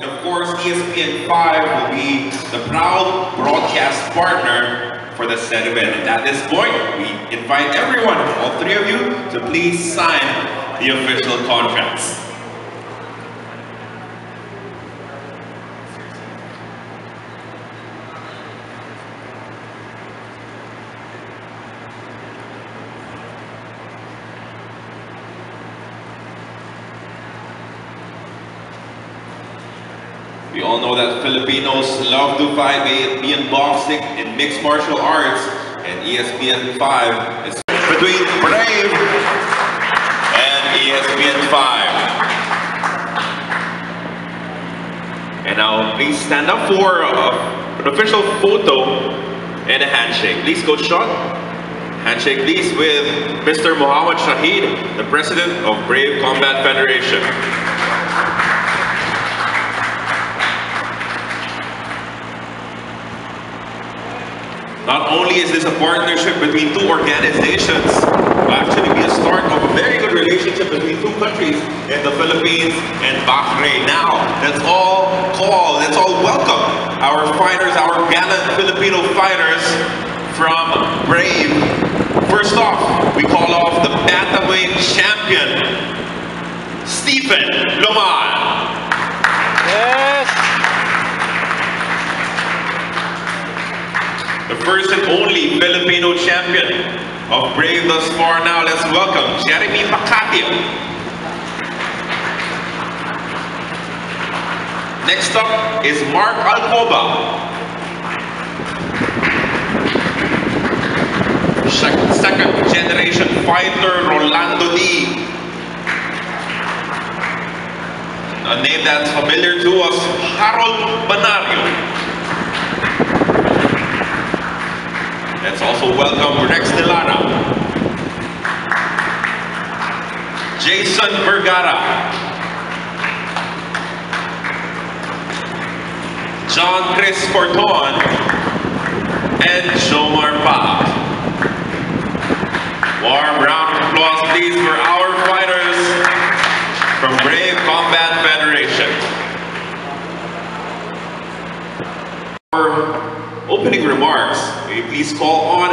And of course, ESPN 5 will be the proud broadcast partner for the said event. And at this point, we invite everyone, all three of you, to please sign the official contracts. We all know that Filipinos love to fight, be in boxing, in mixed martial arts, and ESPN 5 is between Brave and ESPN 5. And now please stand up for an official photo and a handshake. Please, Coach Sean. Handshake please with Mr. Mohammad Shahid, the President of Brave Combat Federation. Not only is this a partnership between two organizations, it will actually be a start of a very good relationship between two countries in the Philippines and Bahrain. Now, let's all welcome our fighters, our gallant Filipino fighters from Brave. First off, we call off the bantamweight champion, Stephen Loman. Yes. The first and only Filipino champion of Brave thus far. Now let's welcome Jeremy Pacatio. Next up is Mark Alcoba. Second generation fighter Rolando D. A name that's familiar to us, Harold Banario. Let's also welcome Rex Delana, Jason Vergara, John Chris Corton, and Jomar Pa. Warm round of applause please for our fighters from Brave Combat Federation. For opening remarks, may we please call on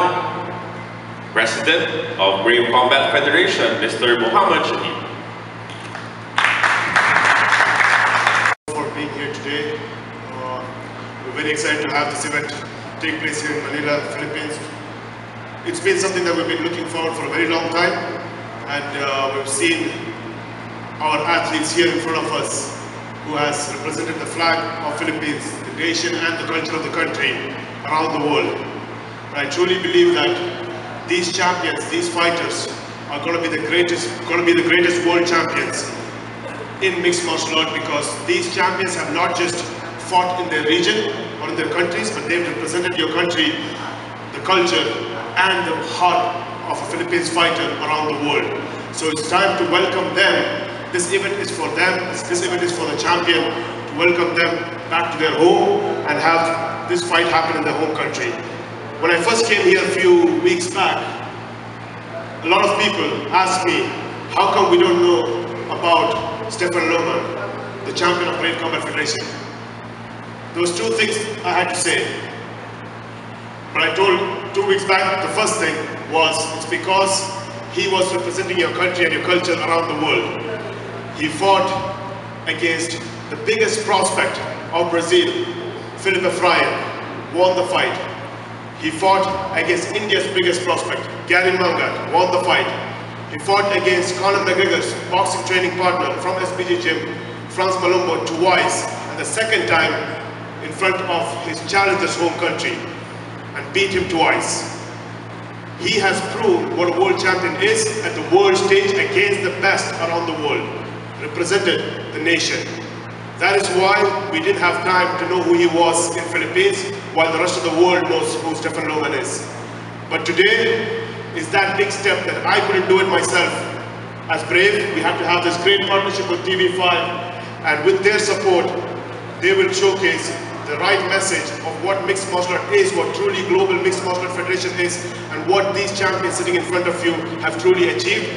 President of Brave Combat Federation, Mr. Mohammad Shahid. For being here today. We're very excited to have this event take place here in Manila, Philippines. It's been something that we've been looking forward for a very long time, and we've seen our athletes here in front of us who has represented the flag of Philippines, the nation and the culture of the country around the world. And I truly believe that these champions, these fighters are going to be the greatest world champions in mixed martial art, because these champions have not just fought in their region or in their countries, but they've represented your country, the culture and the heart of a Philippines fighter around the world. So it's time to welcome them. This event is for them. This event is for the champion, to welcome them back to their home and have this fight happen in their home country. When I first came here a few weeks back, a lot of people asked me, how come we don't know about Stephen Loman, the champion of Brave Combat Federation? There was two things I had to say. But I told 2 weeks back, the first thing was, it's because he was representing your country and your culture around the world. He fought against the biggest prospect of Brazil, Felipe Fryer, won the fight. He fought against India's biggest prospect, Gary Mangat, won the fight. He fought against Conor McGregor's boxing training partner from SBG Gym, Franz Malumbo, twice, and the second time in front of his challenger's home country, and beat him twice. He has proved what a world champion is at the world stage against the best around the world, represented the nation. That is why we didn't have time to know who he was in Philippines, while the rest of the world knows who Stephen Loman is. But today is that big step that I couldn't do it myself. As Brave, we have to have this great partnership with TV5, and with their support, they will showcase the right message of what mixed martial art is, what truly global mixed martial art federation is, and what these champions sitting in front of you have truly achieved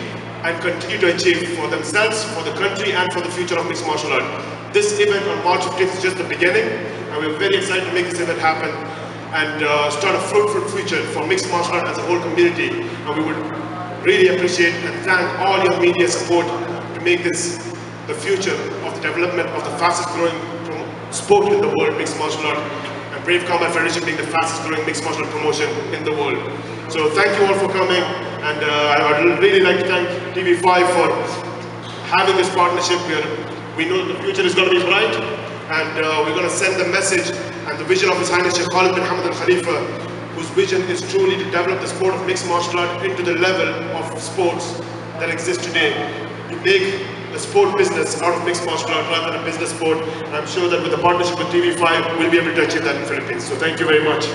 and continue to achieve for themselves, for the country, and for the future of mixed martial art. This event on March 15th is just the beginning, and we're very excited to make this event happen and start a fruitful future for mixed martial art as a whole community. And we would really appreciate and thank all your media support to make this the future of the development of the fastest growing sport in the world, mixed martial art, and Brave Combat Federation being the fastest growing mixed martial art promotion in the world. So thank you all for coming, and I would really like to thank TV5 for having this partnership. We know the future is going to be bright, and we're going to send the message and the vision of His Highness Sheikh Khalid bin Hamad Al Khalifa, whose vision is truly to develop the sport of mixed martial art into the level of sports that exist today. To make a sport business out of mixed martial art rather than a business sport. And I'm sure that with the partnership with TV5, we'll be able to achieve that in the Philippines. So thank you very much.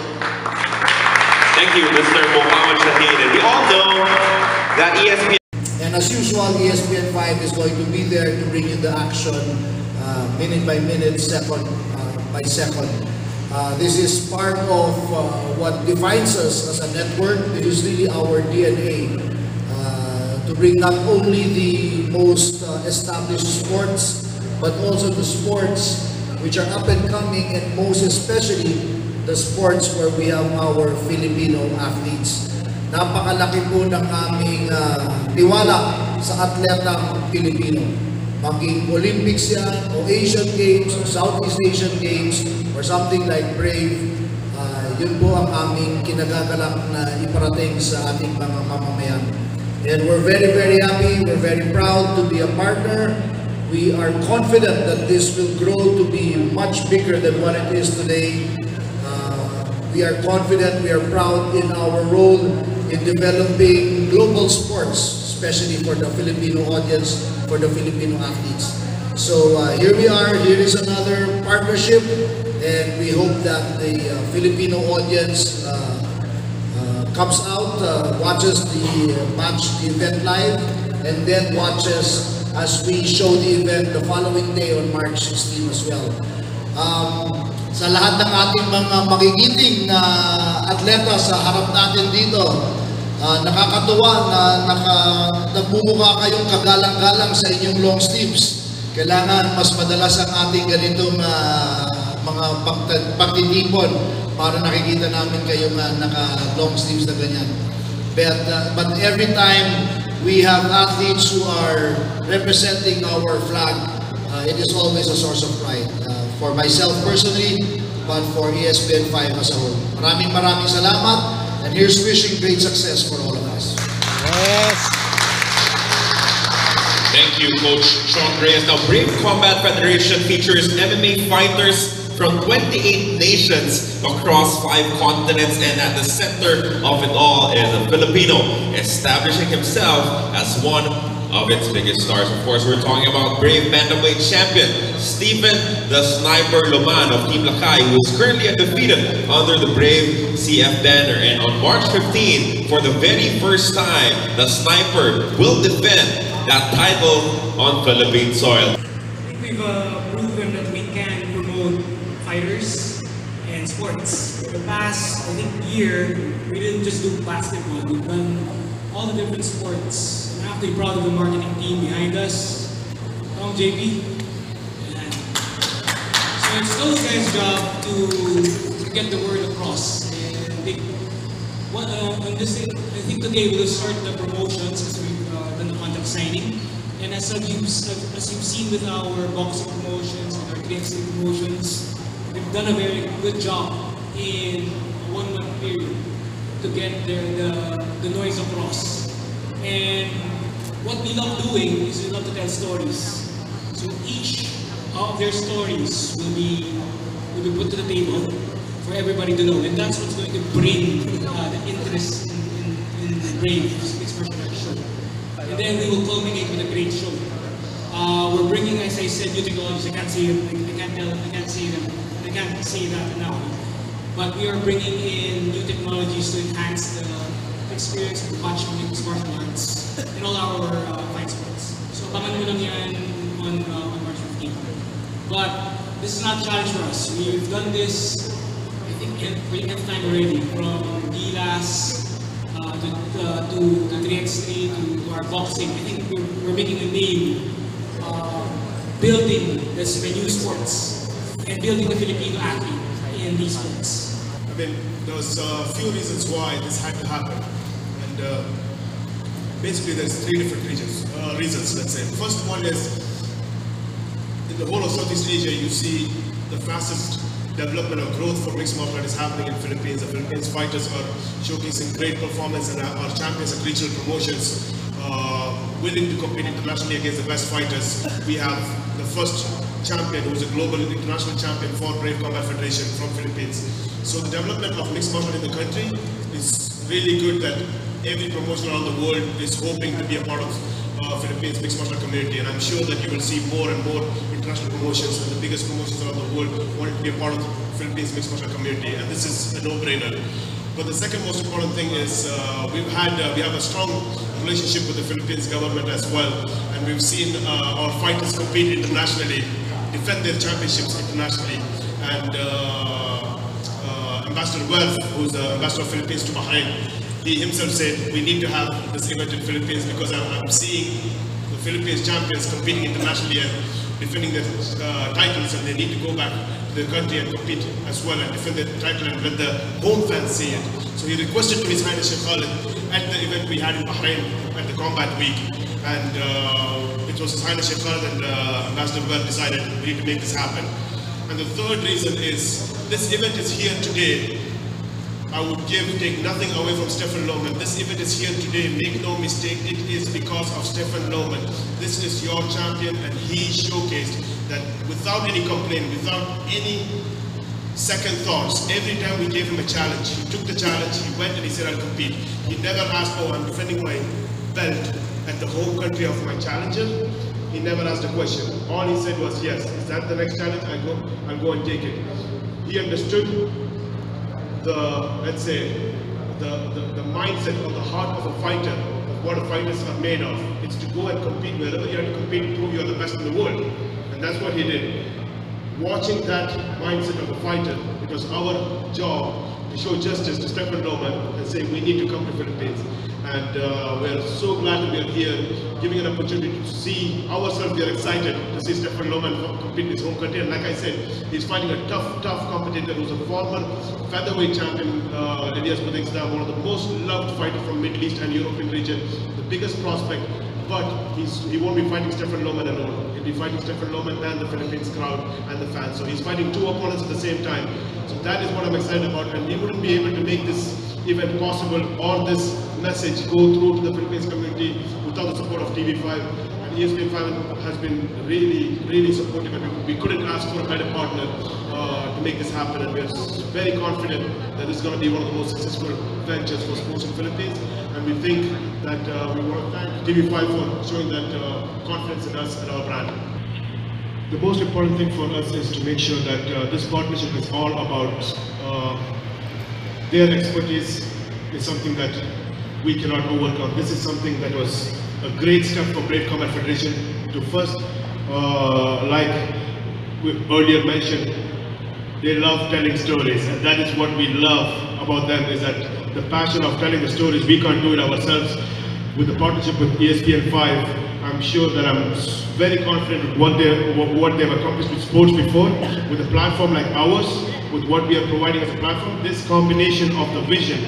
Thank you, Mr. Mohammed Shaheen. And we all know that ESPN. And as usual, ESPN 5 is going to be there to bring you the action minute by minute, second by second. This is part of what defines us as a network. It is really our DNA to bring not only the most established sports, but also the sports which are up and coming, and most especially the sports where we have our Filipino athletes. Napakalaki po ng aming tiwala sa atletang Pilipino. Maging Olympics yan, o Asian Games, o Southeast Asian Games, or something like Brave, yun po ang aming kinagagalak na iparating sa ating mga mamamayan. And we're very, very happy, we're very proud to be a partner. We are confident that this will grow to be much bigger than what it is today. We are confident, we are proud in our role in developing global sports, especially for the Filipino audience, for the Filipino athletes. So here we are, here is another partnership, and we hope that the Filipino audience comes out, watches the match, the event live, and then watches as we show the event the following day on March 16 as well. Sa lahat ng ating mga magigiting na atleta sa harap natin dito, nakakatuwa na nagmumukha kayong kagalang-galang sa inyong long sleeves. Kailangan mas madalas ang ating ganitong mga pagtitipon para nakikita namin kayo naka-long sleeves na ganyan. But every time we have athletes who are representing our flag, it is always a source of pride. For myself personally, but for ESPN 5 as a whole. Maraming salamat, and here's wishing great success for all of us. Yes. Thank you, Coach Sean Reyes. Now, Brave Combat Federation features MMA fighters from 28 nations across 5 continents, and at the center of it all is a Filipino, establishing himself as one of its biggest stars. Of course, we're talking about Brave Bantamweight champion Stephen the Sniper Loman of Team Lakay, who is currently undefeated under the Brave CF banner. And on March 15, for the very first time, the Sniper will defend that title on Philippine soil. I think we've proven that we can promote fighters and sports. For the past, I think, year, we didn't just do basketball. We've done all the different sports. I'm actually proud of the marketing team behind us. Tom, JP. And so it's those guys' job to get the word across. And I think today we'll start the promotions as we've done the contract signing. And as you've seen with our boxing promotions and our KFC promotions, we've done a very good job in a 1-month period to get the noise across. And what we love doing is we love to tell stories. So each of their stories will be put to the table for everybody to know. And that's what's going to bring the interest in Brave mixed martial arts show. And then we will culminate with a great show. We're bringing, as I said, new technologies. I can't say that now. But we are bringing in new technologies to enhance the experience of watching mixed martial arts in all our fight sports. So abangan mo lang yan on March 15. But this is not a challenge for us. We've done this, I think, for the 10th time already, from Gilas to 3x3 to our boxing. I think we're making a name building this new sports and building the Filipino athlete in these sports? I mean, there was a few reasons why this had to happen, and basically there's three different reasons, let's say. The first one is, in the whole of Southeast Asia, you see the fastest development or growth for mixed martial art is happening in the Philippines. The Philippines fighters are showcasing great performance and are champions at regional promotions, willing to compete internationally against the best fighters. We have the first champion who is a global international champion for Brave Combat Federation from Philippines. So the development of mixed martial art in the country is really good, that every promotion around the world is hoping to be a part of Philippines mixed martial art community, and I'm sure that you will see more and more international promotions and the biggest promotions around the world wanting to be a part of the Philippines mixed martial art community, and this is a no-brainer. But the second most important thing is we have a strong relationship with the Philippines government as well, and we've seen our fighters compete internationally, defend their championships internationally, and Ambassador Welf, who's the Ambassador of Philippines to Bahrain, he himself said we need to have this event in Philippines because I'm seeing the Philippines champions competing internationally and defending their titles, and they need to go back to their country and compete as well and defend their title and let the home fans see it. So he requested to His Highness Sheikh Khalid at the event we had in Bahrain at the Combat Week, and it was His Highness Sheikh Khalid and Ambassador Welf decided we need to make this happen. And the third reason is this event is here today. I would take nothing away from Stephen Lohman. This event is here today, make no mistake, it is because of Stephen Lohman. This is your champion, and he showcased that without any complaint, without any second thoughts. Every time we gave him a challenge, he took the challenge, he went and he said, I'll compete. He never asked, oh, I'm defending my belt at the home country of my challenger. He never asked a question. All he said was, yes, is that the next challenge? I'll go and take it. He understood let's say, the mindset or the heart of a fighter, of what fighters are made of. It's to go and compete wherever you have to compete to prove you're the best in the world. And that's what he did. Watching that mindset of a fighter, it was our job to show justice to Stephen Lohman and say we need to come to Philippines. And we're so glad that we are here, giving an opportunity to see ourselves. We are excited to see Stephen Lohman compete in his home country. And like I said, he's fighting a tough competitor who's a former featherweight champion, Elias Bodingsda, one of the most loved fighters from Middle East and European region, the biggest prospect. But he won't be fighting Stephen Lohman alone. He'll be fighting Stephen Lohman and the Philippines crowd and the fans. So he's fighting two opponents at the same time. So that is what I'm excited about. And we wouldn't be able to make this event possible or this message go through to the Philippines community without the support of TV5. And ESPN5 has been really supportive, and we couldn't ask for a better partner to make this happen. And we're very confident that this is going to be one of the most successful ventures for sports in the Philippines. And we think that we want to thank TV5 for showing that confidence in us and our brand. The most important thing for us is to make sure that this partnership is all about their expertise is something that we cannot overcome. This is something that was a great step for Brave Combat Federation to first, like we earlier mentioned, they love telling stories, and that is what we love about them, is that the passion of telling the stories. We can't do it ourselves. With the partnership with ESPN5, I'm sure that I'm very confident with what they've accomplished with sports before. With a platform like ours, with what we are providing as a platform, this combination of the vision,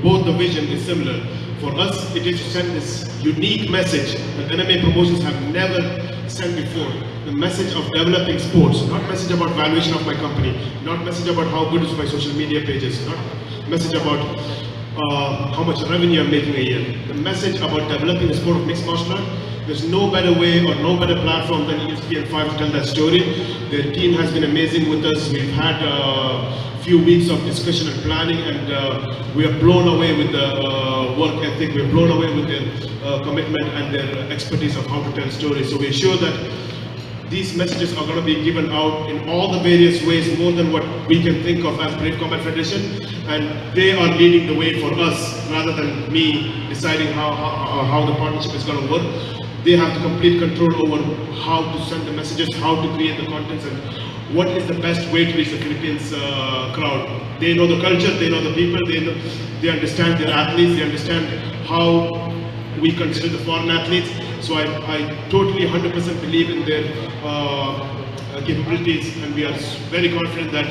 both the vision is similar. For us, it is to send this unique message that MMA promotions have never sent before. The message of developing sports, not message about valuation of my company, not message about how good is my social media pages, not message about how much revenue I'm making a year. The message about developing the sport of mixed martial art. There's no better way or no better platform than ESPN5 to tell that story. Their team has been amazing with us. We've had a few weeks of discussion and planning, and we are blown away with the work ethic. We're blown away with their commitment and their expertise of how to tell stories. So we're sure that these messages are going to be given out in all the various ways, more than what we can think of as Brave Combat Federation, and they are leading the way for us rather than me deciding how the partnership is going to work. They have the complete control over how to send the messages, how to create the contents, and what is the best way to reach the Philippines crowd. They know the culture, they know the people, they understand their athletes, they understand how we consider the foreign athletes. So I totally 100% believe in their capabilities, and we are very confident that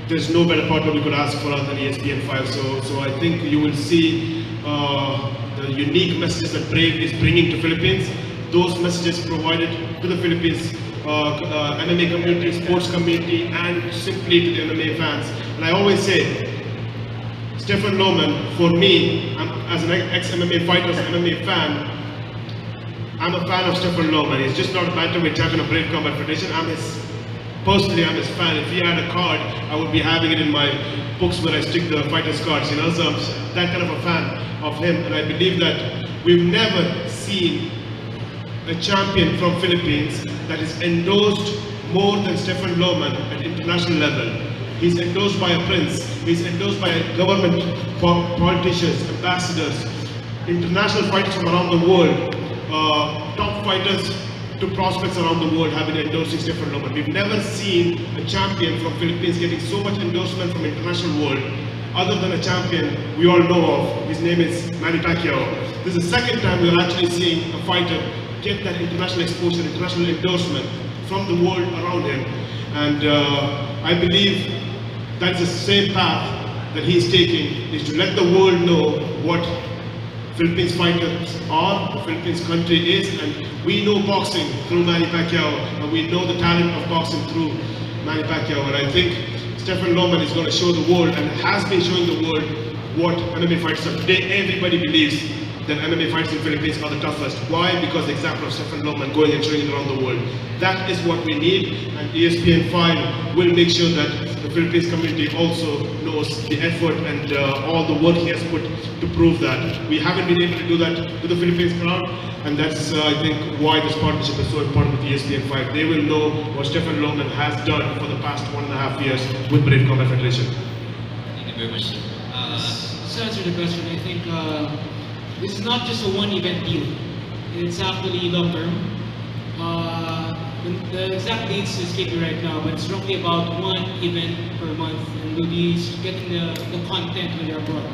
there's no better partner we could ask for us than ESPN5. So I think you will see the unique messages that Brave is bringing to Philippines. Those messages provided to the Philippines MMA community, sports community, and simply to the MMA fans. And I always say, Stephen Lohman, for me, as an ex-MMA fighter, as an MMA fan, I'm a fan of Stephen Lohman. He's just not a bantamweight champion of Brave Combat Federation. Personally, I'm his fan. If he had a card, I would be having it in my books where I stick the fighters' cards, you know. So I'm that kind of a fan of him, and I believe that we've never seen a champion from Philippines that is endorsed more than Stephen Lohman at international level. He's endorsed by a prince. He's endorsed by government politicians, ambassadors, international fighters from around the world, top fighters to prospects around the world have been endorsing Stephen Lohman. We've never seen a champion from Philippines getting so much endorsement from international world, other than a champion we all know of. His name is Manny Pacquiao. This is the second time we're actually seeing a fighter get that international exposure, international endorsement from the world around him. And I believe that's the same path that he's taking, is to let the world know what Philippines fighters are, the Philippines country is, and we know boxing through Manny Pacquiao, and we know the talent of boxing through Manny Pacquiao. And I think Stephen Lohman is going to show the world, and has been showing the world, what MMA fighters are. Today, everybody believes that MMA fighters in the Philippines are the toughest. Why? Because the example of Stephen Lohman going and showing it around the world. That is what we need, and ESPN5 will make sure that the Philippines community also knows the effort and all the work he has put to prove that. We haven't been able to do that to the Philippines crowd, and that's I think why this partnership is so important with ESPN5. They will know what Stephen Lohman has done for the past 1.5 years with Brave Combat Federation. Thank you very much. To answer the question, I think this is not just a one-event deal. It's actually long-term. The exact dates escape me right now, but it's roughly about one event per month, and we'll be getting the content when they're abroad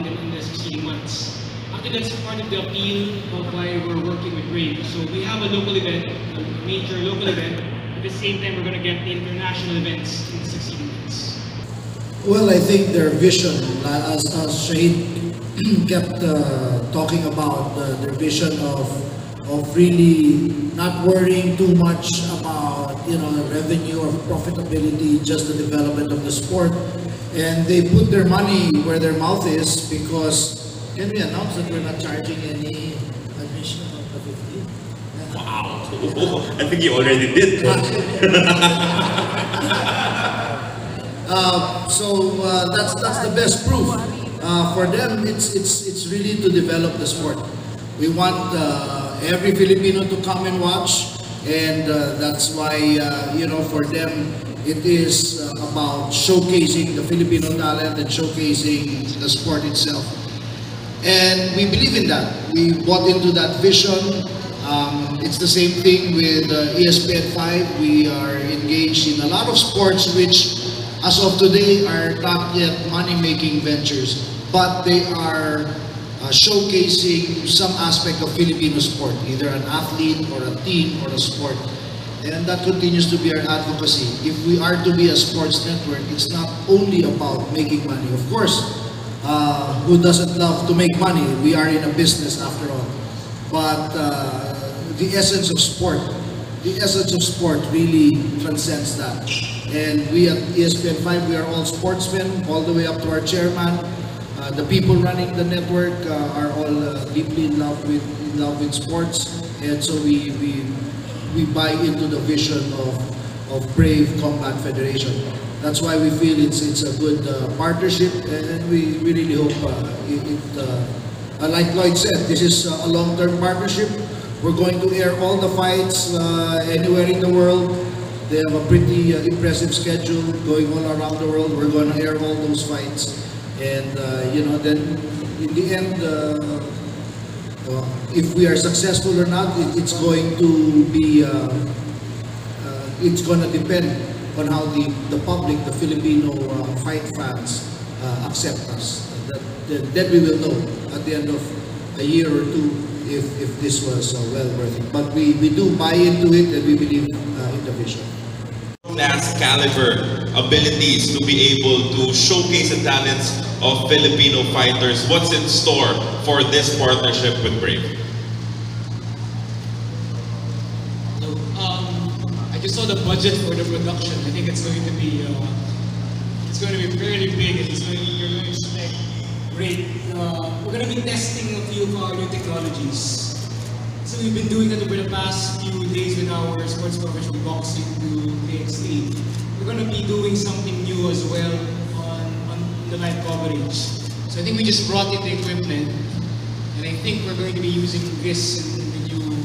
in the succeeding months. I think that's part of the appeal of why we're working with Brave. So we have a local event, a major local event. At the same time, we're going to get the international events in the succeeding months. Well, I think their vision, as Shahid kept talking about, their vision of really not worrying too much about, you know, revenue or profitability, just the development of the sport. And they put their money where their mouth is, because can we announce that we're not charging any admission of the 15? Wow, I think you already did. That's the best proof. For them, it's really to develop the sport. We want every Filipino to come and watch, and that's why you know, for them it is about showcasing the Filipino talent and showcasing the sport itself. And we believe in that. We bought into that vision. It's the same thing with ESPN5. We are engaged in a lot of sports which, as of today, are not yet money-making ventures, but they are showcasing some aspect of Filipino sport, either an athlete or a team or a sport. And that continues to be our advocacy. If we are to be a sports network, it's not only about making money. Of course, who doesn't love to make money? We are in a business after all. But the essence of sport really transcends that. And we at ESPN5, we are all sportsmen, all the way up to our chairman. The people running the network are all deeply in love with sports, and so we buy into the vision of Brave Combat Federation. That's why we feel it's a good partnership, and we really hope like Lloyd said, this is a long-term partnership. We're going to air all the fights anywhere in the world. They have a pretty impressive schedule going all around the world. We're going to air all those fights. And you know, then in the end, if we are successful or not, it's going to be, it's going to depend on how the public, the Filipino fight fans accept us. Then we will know at the end of a year or two if this was well worth it. But we do buy into it, and we believe in the vision. Class caliber abilities to be able to showcase the talents of Filipino fighters. What's in store for this partnership with Brave? I just saw the budget for the production. I think it's going to be fairly big, and you're going to expect great. We're going to be testing a few of our new technologies. So we've been doing that over the past few days with our sports coverage from boxing to KXT. We're going to be doing something new as well on the live coverage. So I think we just brought in the equipment, and I think we're going to be using this in the new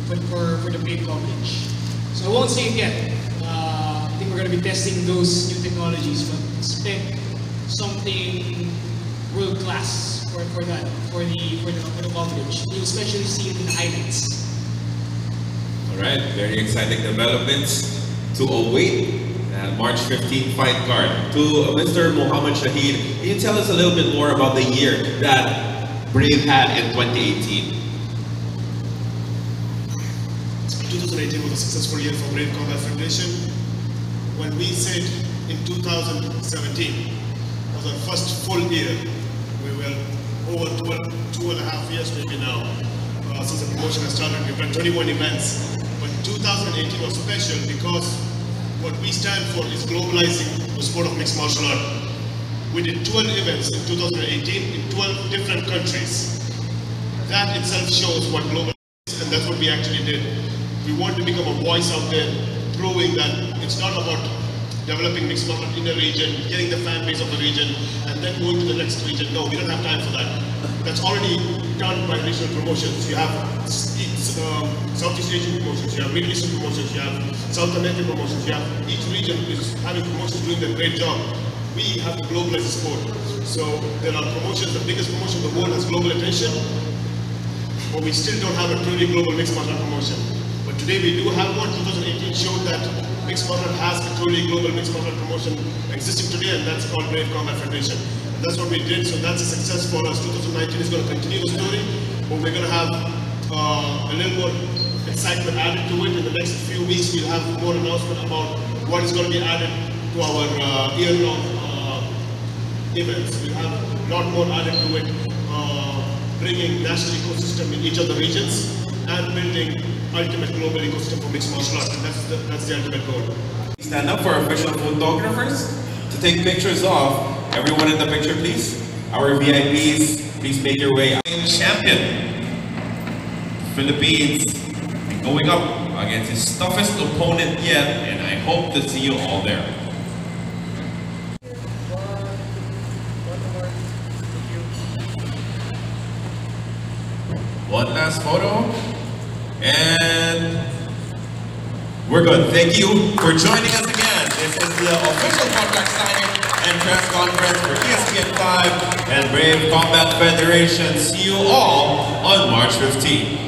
for the paid coverage. So I won't say it yet. I think we're going to be testing those new technologies, but expect something world class for the coverage. You'll especially see it in the highlights. All right, very exciting developments to await. March 15 fight card. To Mr. Mohammed Shahid, can you tell us a little bit more about the year that Brave had in 2018? 2018 was a successful year for Brave Combat Federation. When we said in 2017 was our first full year, we were over 2.5 years maybe now since the promotion has started. We've done 21 events, but 2018 was special because what we stand for is globalizing the sport of mixed martial art. We did 12 events in 2018 in 12 different countries. That itself shows what global is, and that's what we actually did. We want to become a voice out there, proving that it's not about developing mixed martial art in a region, getting the fan base of the region, and then going to the next region. No, we don't have time for that. That's already done by regional promotions. You have Southeast Asian promotions, you have Middle Eastern promotions, you have South American promotions, you have each region is having promotions doing a great job. We have to globalize the sport. So there are promotions, the biggest promotion in the world has global attention, but we still don't have a truly global mixed martial art promotion. But today we do have one. 2018 showed that mixed martial art has a truly global mixed martial art promotion existing today, and that's called Brave Combat Federation. And that's what we did, so that's a success for us. 2019 is going to continue the story, but we're going to have a little more excitement added to it. In the next few weeks, we'll have more announcement about what is going to be added to our year-long events. We'll have a lot more added to it, bringing national ecosystem in each of the regions and building ultimate global ecosystem for mixed martial arts, and that's the ultimate goal. Stand up for official photographers to take pictures of everyone in the picture, please. Our VIPs, please make your way. Champion, Philippines, going up against his toughest opponent yet, and I hope to see you all there. One last photo, and we're good. Thank you for joining us again. This is the official contract signing and press conference for ESPN 5 and Brave Combat Federation. See you all on March 15.